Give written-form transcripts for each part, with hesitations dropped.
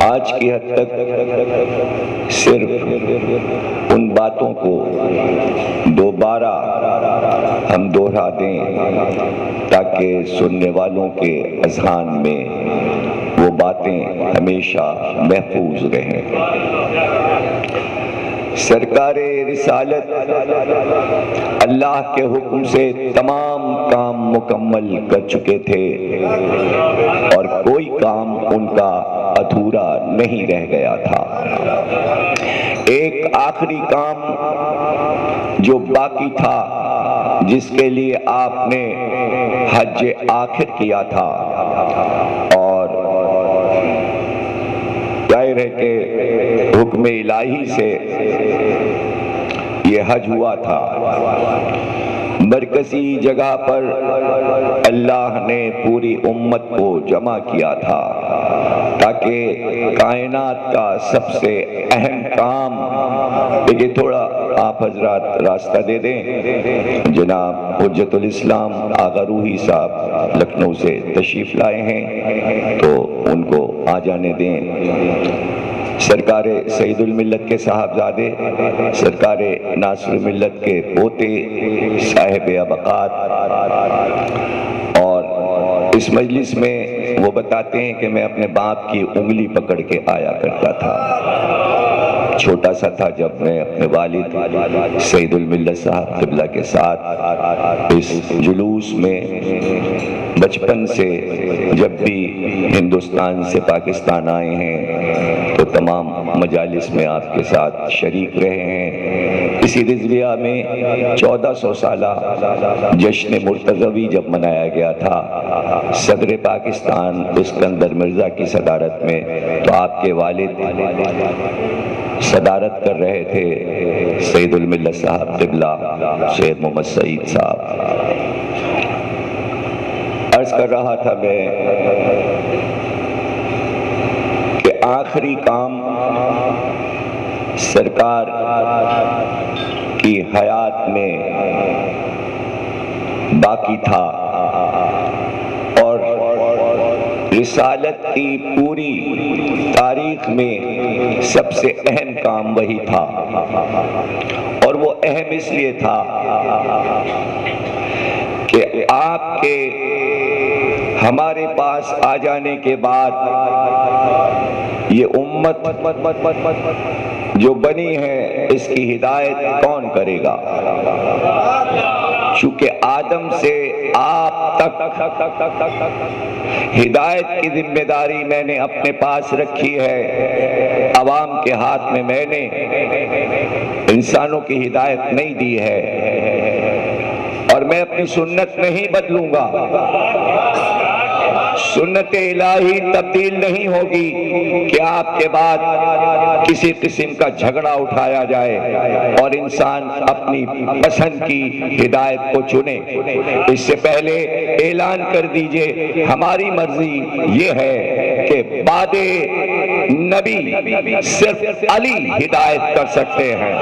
आज की हद तक सिर्फ उन बातों को दोबारा हम दोहरा दें ताकि सुनने वालों के अज़हान में वो बातें हमेशा महफूज रहें। सरकारे रिसालत अल्लाह के हुक्म से तमाम काम मुकम्मल कर चुके थे और कोई काम उनका अधूरा नहीं रह गया था। एक आखिरी काम जो बाकी था, जिसके लिए आपने हज आखिर किया था, और जाहिर है कि हुक्म इलाही से ये हज हुआ था। मरकजी जगह पर अल्लाह ने पूरी उम्मत को जमा किया था ताकि कायनात का सबसे अहम काम, देखिए थोड़ा आप हजरात रास्ता दे दें। जनाब हुज्जतुल इस्लाम आगा रूही साहब लखनऊ से तशरीफ लाए हैं तो उनको आ जाने दें। सरकारे सईदुल मिल्लत के साहबजादे, सरकारे नासिरुल मिल्लत के पोते साहिब अबकात, और इस मजलिस में वो बताते हैं कि मैं अपने बाप की उंगली पकड़ के आया करता था। छोटा सा था जब मैं अपने वालिद सईदुल मिल्लत साहब क़िबला के साथ इस जुलूस में बचपन से जब भी हिंदुस्तान से पाकिस्तान आए हैं तो तमाम मजालिस में आपके साथ शरीक रहे हैं। इसी रिज़विया में 1400 साला जश्न मुर्तज़वी जब मनाया गया था सदर पाकिस्तान इस्कंदर मिर्ज़ा की सदारत में, तो आपके वालिद सदारत कर रहे थे सईदुल मिल्लत साहब क़िबला सैयद मोहम्मद सईद साहब। अर्ज़ कर रहा था मैं कि आखिरी काम सरकार की हयात में बाकी था और रिसालत की पूरी तारीख में सबसे अहम काम वही था। और वो अहम इसलिए था कि आपके हमारे पास आ जाने के बाद ये उम्मत जो बनी है इसकी हिदायत कौन करेगा? चूंकि आदम से आप तक हिदायत की जिम्मेदारी मैंने अपने पास रखी है, अवाम के हाथ में मैंने इंसानों की हिदायत नहीं दी है, और मैं अपनी सुन्नत नहीं बदलूंगा। सुन्नत इलाही तब्दील नहीं होगी कि आपके बाद किसी किस्म का झगड़ा उठाया जाए और इंसान अपनी पसंद की हिदायत को चुने। इससे पहले ऐलान कर दीजिए हमारी मर्जी ये है कि बादे नबी सिर्फ अली हिदायत कर सकते हैं।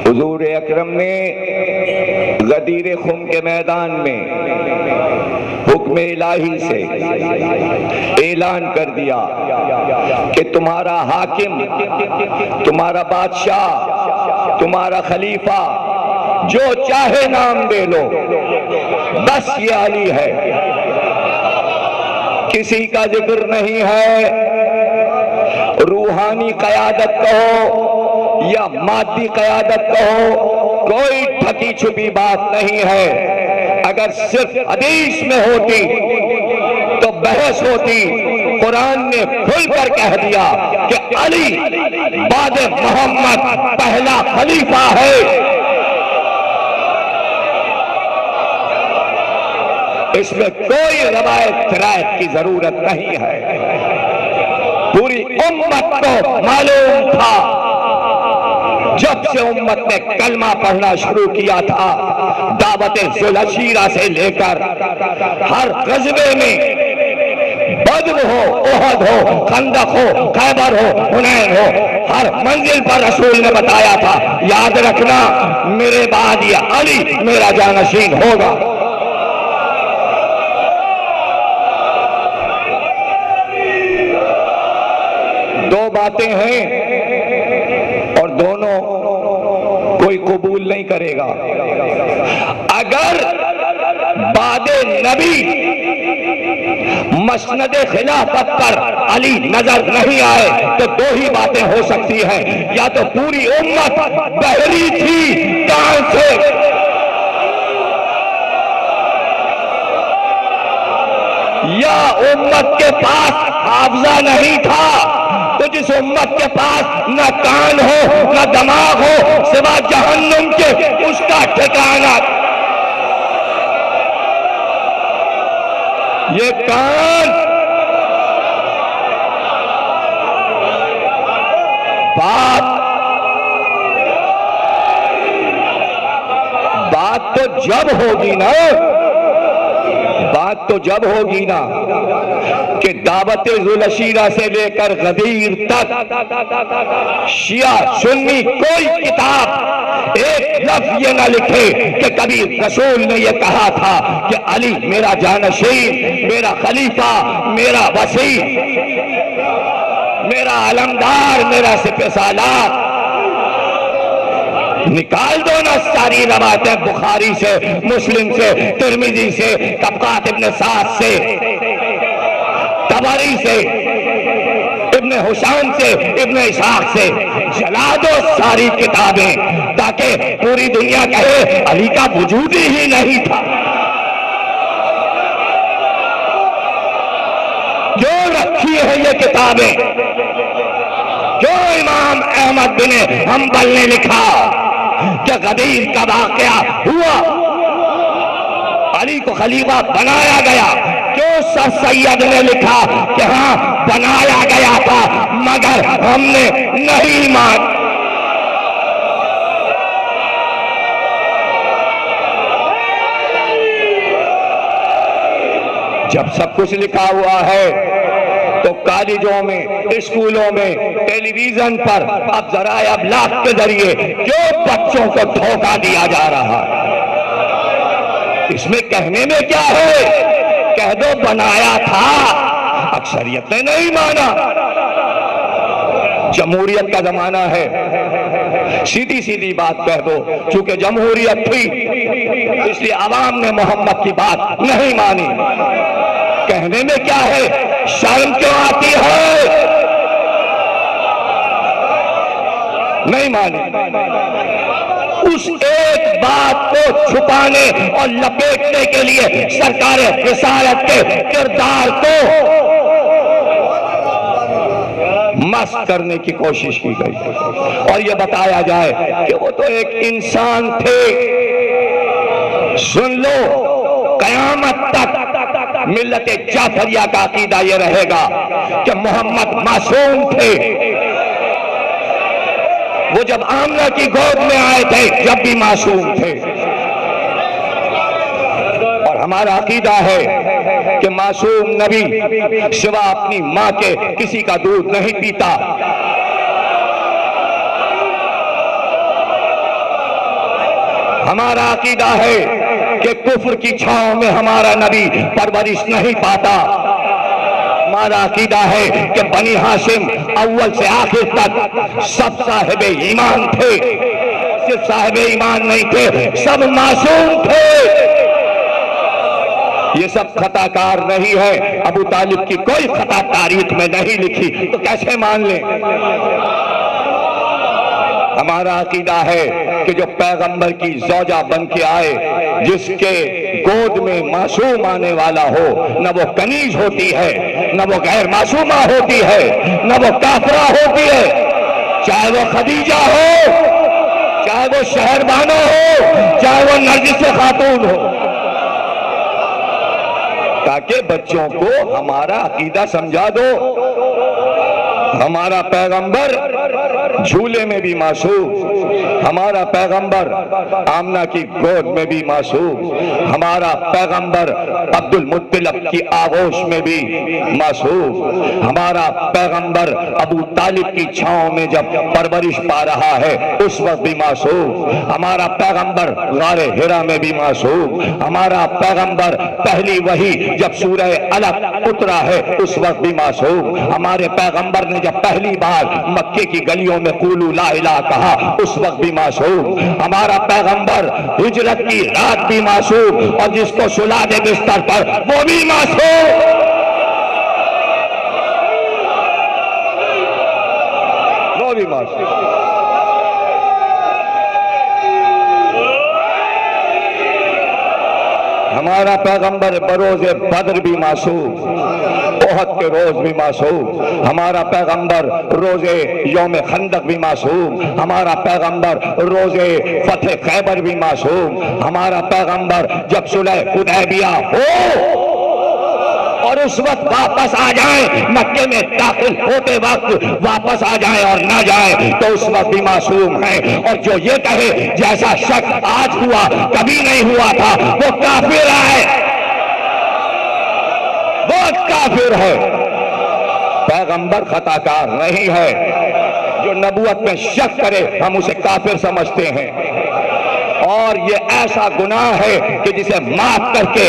हुजूर अकरम ने गदीर खुम के मैदान में हुक्म इलाही से ऐलान कर दिया कि तुम्हारा हाकिम, तुम्हारा बादशाह, तुम्हारा खलीफा जो चाहे नाम दे लो, बस ये अली है। किसी का जिक्र नहीं है। रूहानी क़यादत कहो या मादी क़यादत कहो, कोई ढकी छुपी बात नहीं है। अगर सिर्फ हदीस में होती तो बहस होती। कुरान ने खुलकर कह दिया कि अली बाद मोहम्मद पहला खलीफा है। इसमें कोई रवायत फिरायत की जरूरत नहीं है। पूरी उम्मत को मालूम था जब से उम्मत ने कलमा पढ़ना शुरू किया था, दावत ज़ुलअशीरा से लेकर हर ग़ज़वे में बद्र हो, ओहद हो, खंदक हो, खैबर हो, हुनैन हो, हर मंजिल पर रसूल ने बताया था याद रखना मेरे बाद ये अली मेरा जानशीन होगा। दो बातें हैं और दोनों कोई कबूल नहीं करेगा। अगर बादे नबी मसनद खिलाफत पर अली नजर नहीं आए तो दो ही बातें हो सकती हैं, या तो पूरी उम्मत बहरी थी कान से, या उम्मत के पास हाफजा नहीं था। तो जिस उम्मत के पास न कान हो न दिमाग हो सिवा जहन्नुम के, उसका ठिकाना ये कान। बात तो जब होगी ना, बात तो जब होगी ना कि दावत जुलशीरा से लेकर गदीर तक शिया सुन्नी कोई किताब एक लफ्ज ये ना लिखे कि कभी रसूल ने ये कहा था कि अली मेरा जानशीन, मेरा खलीफा, मेरा वसी, मेरा अलमदार, मेरा सिपहसालार। निकाल दो ना सारी रवायतें बुखारी से, मुस्लिम से, तिरमिजी से, तबकात इब्न साद से, तबरी से, इब्न हुशाम से, इब्न इसाक से, जला दो सारी किताबें ताकि पूरी दुनिया कहे अली का वजूद ही नहीं था। जो रखी है ये किताबें, जो इमाम अहमद बिन हंबल ने लिखा कि गदीर का वाकया हुआ, अली को खलीफा बनाया गया, क्यों सर सैयद ने लिखा कि हाँ बनाया गया था मगर हमने नहीं मान। जब सब कुछ लिखा हुआ है तो कॉलेजों में, स्कूलों में, टेलीविजन पर अब जराए अबलाग के जरिए क्यों बच्चों को धोखा दिया जा रहा है? इसमें कहने में क्या है? कह दो बनाया था, अक्सरियत ने नहीं माना। जमहूरियत का जमाना है, सीधी सीधी बात कह दो, चूंकि जमहूरियत थी इसलिए आवाम ने मोहम्मद की बात नहीं मानी। कहने में क्या है? शर्म क्यों आती है? नहीं मानी। उस एक बात को छुपाने और लपेटने के लिए सरकार रिसालत के किरदार को मस्त करने की कोशिश की गई और यह बताया जाए कि वो तो एक इंसान थे। सुन लो, कयामत तक मिल्लत जाफरिया का अकीदा यह रहेगा कि मोहम्मद मासूम थे। वो जब आमना की गोद में आए थे जब भी मासूम थे। और हमारा अकीदा है कि मासूम नबी सिवा अपनी मां के किसी का दूध नहीं पीता। हमारा अकीदा है कि कुफ्र की छांव में हमारा नबी परवरिश नहीं पाता। हमारा अकीदा है कि बनी हाशिम अव्वल से आखिर तक सब साहिब ईमान थे, सिर्फ साहिब ईमान नहीं थे, सब मासूम थे। ये सब खताकार नहीं है। अबू तालिब की कोई खता तारीख में नहीं लिखी तो कैसे मान लें? हमारा अकीदा है कि जो पैगंबर की ज़ौजा बन के आए, जिसके गोद में मासूम आने वाला हो, न वो कनीज होती है, न वो गैर मासूमा होती है, न वो काफरा होती है, चाहे वो खदीजा हो, चाहे वो शहरबानो हो, चाहे वो नरगिस खातून हो, ताकि बच्चों को हमारा अकीदा समझा दो। हमारा पैगंबर झूले में भी मासूम, हमारा पैगंबर आमना की गोद में भी मासूम, हमारा पैगंबर अब्दुल मुत्तलिब की आगोश में भी मासूम, हमारा पैगंबर अबू तालिब की छांव में जब परवरिश पा रहा है उस वक्त भी मासूम, हमारा पैगंबर गारे हिरा में भी मासूम, हमारा पैगंबर पहली वही जब सूरह अलक उतरा है उस वक्त भी मासूम, हमारे पैगंबर ने जब पहली बार मक्के की गलियों में कुलू ला इलाहा कहा उस वक्त भी मासूम, हमारा पैगंबर हिजरत की रात भी मासूम और जिसको सुला दे बिस्तर पर वो भी मासूम। वो भी मासूम। हमारा पैगंबर बरोज़े बद्र भी मासूम, ओहद के रोज भी मासूम, हमारा पैगंबर रोजे यौम खंदक भी मासूम, हमारा पैगंबर रोजे फतेह खैबर भी मासूम, हमारा पैगंबर जब सुलह हुदैबिया हो और उस वक्त वापस आ जाए, मक्के में दाखिल होते वक्त वापस आ जाए और ना जाए तो उस वक्त भी मासूम है। और जो ये कहे जैसा शक आज हुआ कभी नहीं हुआ था वो काफिर है, वो काफिर है। पैगंबर खताकार नहीं है, जो नबूवत में शक करे हम उसे काफिर समझते हैं। और ये ऐसा गुनाह है कि जिसे माफ करके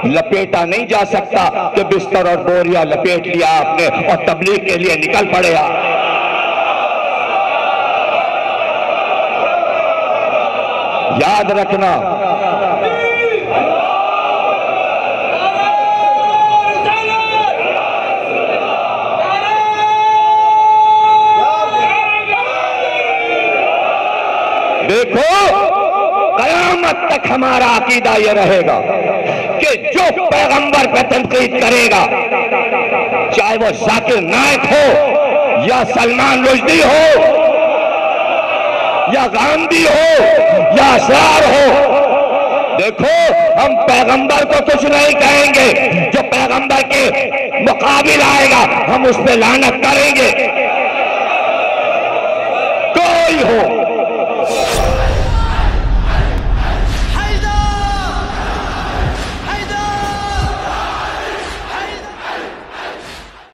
लपेटा नहीं जा सकता कि बिस्तर और बोरिया लपेट लिया आपने और तबलीग के लिए निकल पड़े आप। याद रखना, देखो कयामत तक हमारा अकीदा यह रहेगा कि जो पैगंबर पे तनकीद करेगा, चाहे वो जाकिर नाइक हो या सलमान रुश्दी हो या गांधी हो या असरार हो, देखो हम पैगंबर को कुछ नहीं कहेंगे, जो पैगंबर के मुकाबिल आएगा हम उस पे लानत करेंगे। कोई हो